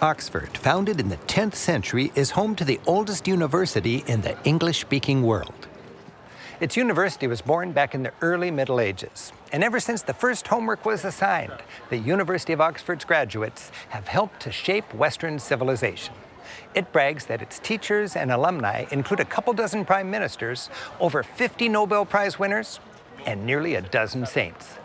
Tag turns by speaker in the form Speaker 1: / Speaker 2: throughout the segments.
Speaker 1: Oxford, founded in the 10th century, is home to the oldest university in the English-speaking world. Its university was born back in the early Middle Ages, and ever since the first homework was assigned, the University of Oxford's graduates have helped to shape Western civilization. It brags that its teachers and alumni include a couple dozen prime ministers, over 50 Nobel Prize winners, and nearly a dozen saints.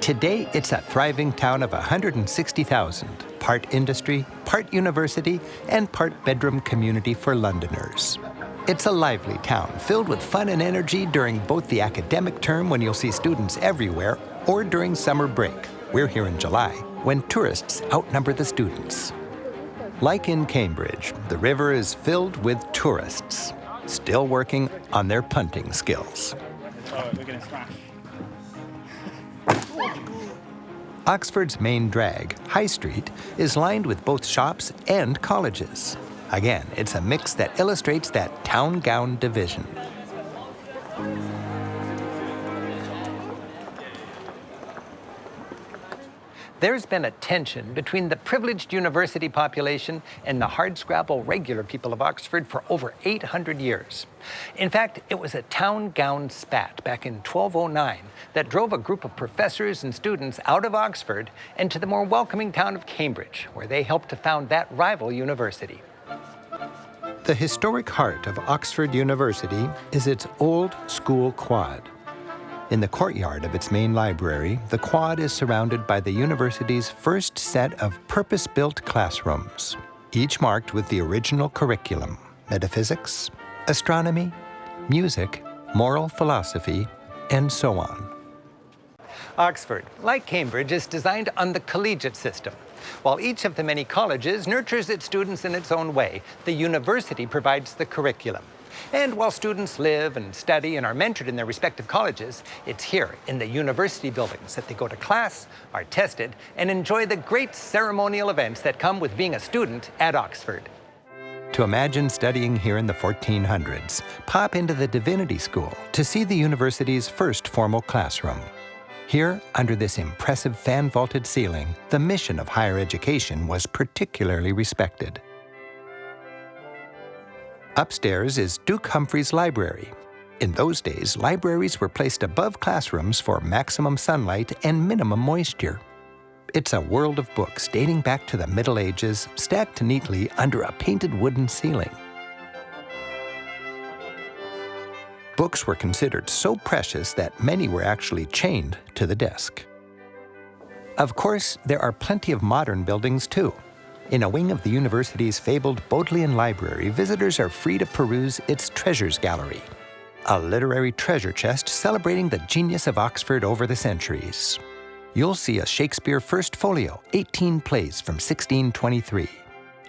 Speaker 1: Today, it's a thriving town of 160,000, part industry, part university, and part bedroom community for Londoners. It's a lively town filled with fun and energy during both the academic term, when you'll see students everywhere, or during summer break. We're here in July, when tourists outnumber the students. Like in Cambridge, the river is filled with tourists, still working on their punting skills.
Speaker 2: Oh, we're gonna smash.
Speaker 1: Oxford's main drag, High Street, is lined with both shops and colleges. Again, it's a mix that illustrates that town gown division. There's been a tension between the privileged university population and the hardscrabble regular people of Oxford for over 800 years. In fact, it was a town gown spat back in 1209 that drove a group of professors and students out of Oxford and to the more welcoming town of Cambridge, where they helped to found that rival university. The historic heart of Oxford University is its old school quad. In the courtyard of its main library, the quad is surrounded by the university's first set of purpose-built classrooms, each marked with the original curriculum: metaphysics, astronomy, music, moral philosophy, and so on. Oxford, like Cambridge, is designed on the collegiate system. While each of the many colleges nurtures its students in its own way, the university provides the curriculum. And while students live and study and are mentored in their respective colleges, it's here in the university buildings that they go to class, are tested, and enjoy the great ceremonial events that come with being a student at Oxford. To imagine studying here in the 1400s, pop into the Divinity School to see the university's first formal classroom. Here, under this impressive fan-vaulted ceiling, the mission of higher education was particularly respected. Upstairs is Duke Humphrey's library. In those days, libraries were placed above classrooms for maximum sunlight and minimum moisture. It's a world of books dating back to the Middle Ages, stacked neatly under a painted wooden ceiling. Books were considered so precious that many were actually chained to the desk. Of course, there are plenty of modern buildings too. In a wing of the university's fabled Bodleian Library, visitors are free to peruse its Treasures Gallery, a literary treasure chest celebrating the genius of Oxford over the centuries. You'll see a Shakespeare First Folio, 18 plays from 1623,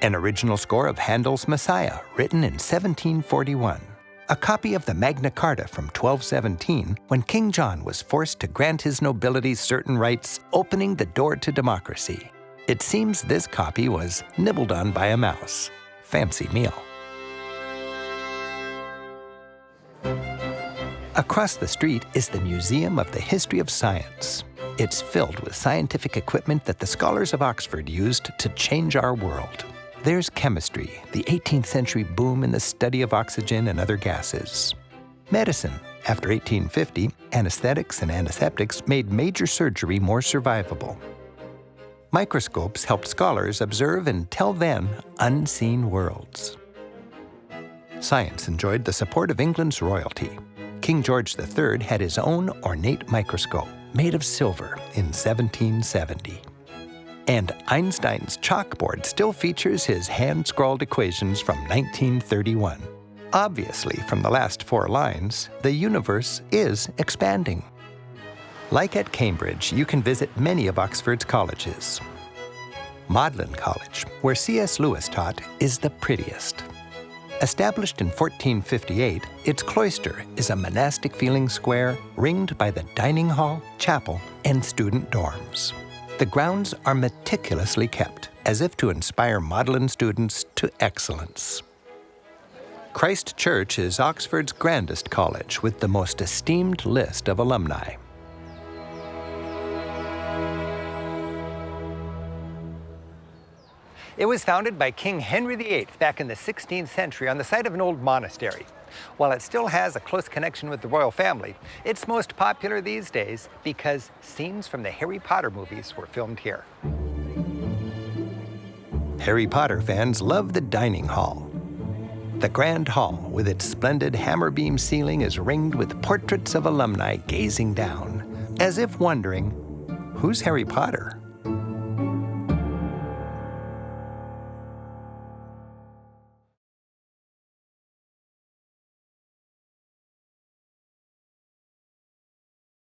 Speaker 1: an original score of Handel's Messiah, written in 1741, a copy of the Magna Carta from 1217, when King John was forced to grant his nobility certain rights, opening the door to democracy. It seems this copy was nibbled on by a mouse. Fancy meal. Across the street is the Museum of the History of Science. It's filled with scientific equipment that the scholars of Oxford used to change our world. There's chemistry, the 18th century boom in the study of oxygen and other gases. Medicine. After 1850, anesthetics and antiseptics made major surgery more survivable. Microscopes helped scholars observe and tell then unseen worlds. Science enjoyed the support of England's royalty. King George III had his own ornate microscope, made of silver, in 1770. And Einstein's chalkboard still features his hand-scrawled equations from 1931. Obviously, from the last 4 lines, the universe is expanding. Like at Cambridge, you can visit many of Oxford's colleges. Magdalen College, where C.S. Lewis taught, is the prettiest. Established in 1458, its cloister is a monastic-feeling square ringed by the dining hall, chapel, and student dorms. The grounds are meticulously kept, as if to inspire Magdalen students to excellence. Christ Church is Oxford's grandest college with the most esteemed list of alumni. It was founded by King Henry VIII back in the 16th century on the site of an old monastery. While it still has a close connection with the royal family, it's most popular these days because scenes from the Harry Potter movies were filmed here. Harry Potter fans love the dining hall. The Grand Hall, with its splendid hammer-beam ceiling, is ringed with portraits of alumni gazing down, as if wondering, who's Harry Potter?